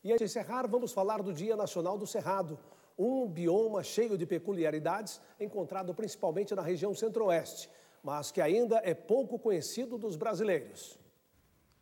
E antes de encerrar, vamos falar do Dia Nacional do Cerrado, um bioma cheio de peculiaridades, encontrado principalmente na região centro-oeste, mas que ainda é pouco conhecido dos brasileiros.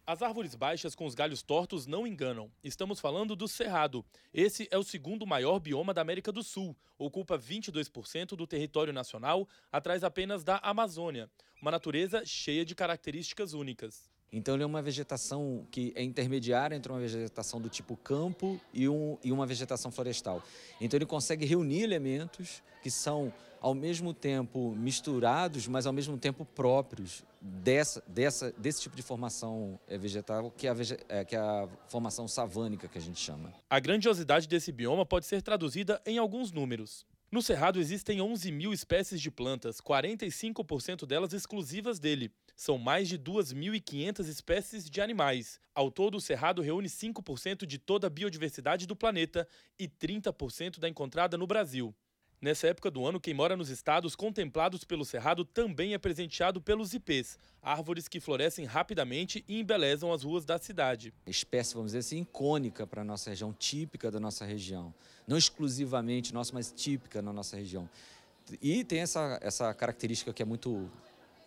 As árvores baixas com os galhos tortos não enganam. Estamos falando do Cerrado. Esse é o segundo maior bioma da América do Sul. Ocupa 22% do território nacional, atrás apenas da Amazônia. Uma natureza cheia de características únicas. Então ele é uma vegetação que é intermediária entre uma vegetação do tipo campo e uma vegetação florestal. Então ele consegue reunir elementos que são ao mesmo tempo misturados, mas ao mesmo tempo próprios desse tipo de formação vegetal, que é a formação savânica que a gente chama. A grandiosidade desse bioma pode ser traduzida em alguns números. No Cerrado existem 11.000 espécies de plantas, 45% delas exclusivas dele. São mais de 2.500 espécies de animais. Ao todo, o Cerrado reúne 5% de toda a biodiversidade do planeta e 30% da encontrada no Brasil. Nessa época do ano, quem mora nos estados contemplados pelo Cerrado também é presenteado pelos ipês, árvores que florescem rapidamente e embelezam as ruas da cidade. Espécie, vamos dizer assim, icônica para a nossa região, típica da nossa região. Não exclusivamente nossa, mas típica na nossa região. E tem essa característica que é muito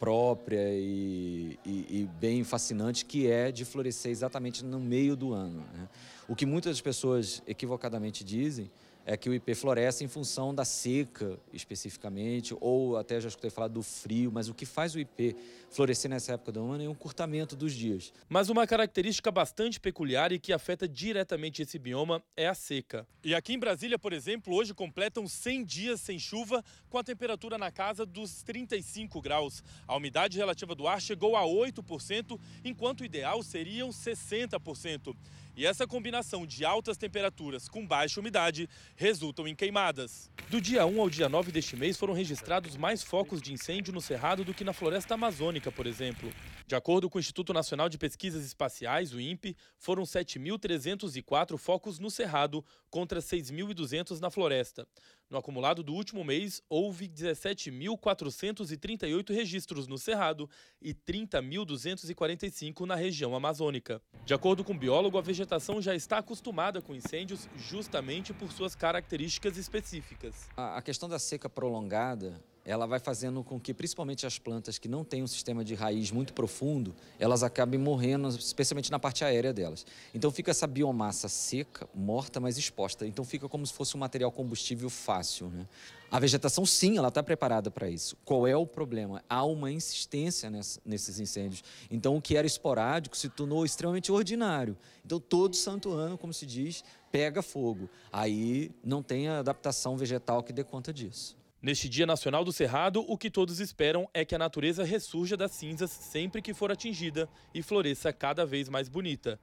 própria e bem fascinante, que é de florescer exatamente no meio do ano, né? O que muitas pessoas equivocadamente dizem é que o ipê floresce em função da seca, especificamente, ou até já escutei falar do frio, mas o que faz o ipê florescer nessa época do ano é um encurtamento dos dias. Mas uma característica bastante peculiar e que afeta diretamente esse bioma é a seca. E aqui em Brasília, por exemplo, hoje completam 100 dias sem chuva, com a temperatura na casa dos 35 graus. A umidade relativa do ar chegou a 8%, enquanto o ideal seriam 60%. E essa combinação de altas temperaturas com baixa umidade resultam em queimadas. Do dia 1 ao dia 9 deste mês foram registrados mais focos de incêndio no Cerrado do que na floresta amazônica, por exemplo. De acordo com o Instituto Nacional de Pesquisas Espaciais, o INPE, foram 7.304 focos no Cerrado contra 6.200 na floresta. No acumulado do último mês, houve 17.438 registros no Cerrado e 30.245 na região amazônica. De acordo com o biólogo, a vegetação já está acostumada com incêndios justamente por suas características específicas. A questão da seca prolongada, ela vai fazendo com que, principalmente as plantas que não têm um sistema de raiz muito profundo, elas acabem morrendo, especialmente na parte aérea delas. Então fica essa biomassa seca, morta, mas exposta. Então fica como se fosse um material combustível fácil, né? A vegetação, sim, ela está preparada para isso. Qual é o problema? Há uma insistência nesses incêndios. Então o que era esporádico se tornou extremamente ordinário. Então todo santo ano, como se diz, pega fogo. Aí não tem a adaptação vegetal que dê conta disso. Neste Dia Nacional do Cerrado, o que todos esperam é que a natureza ressurja das cinzas sempre que for atingida e floresça cada vez mais bonita.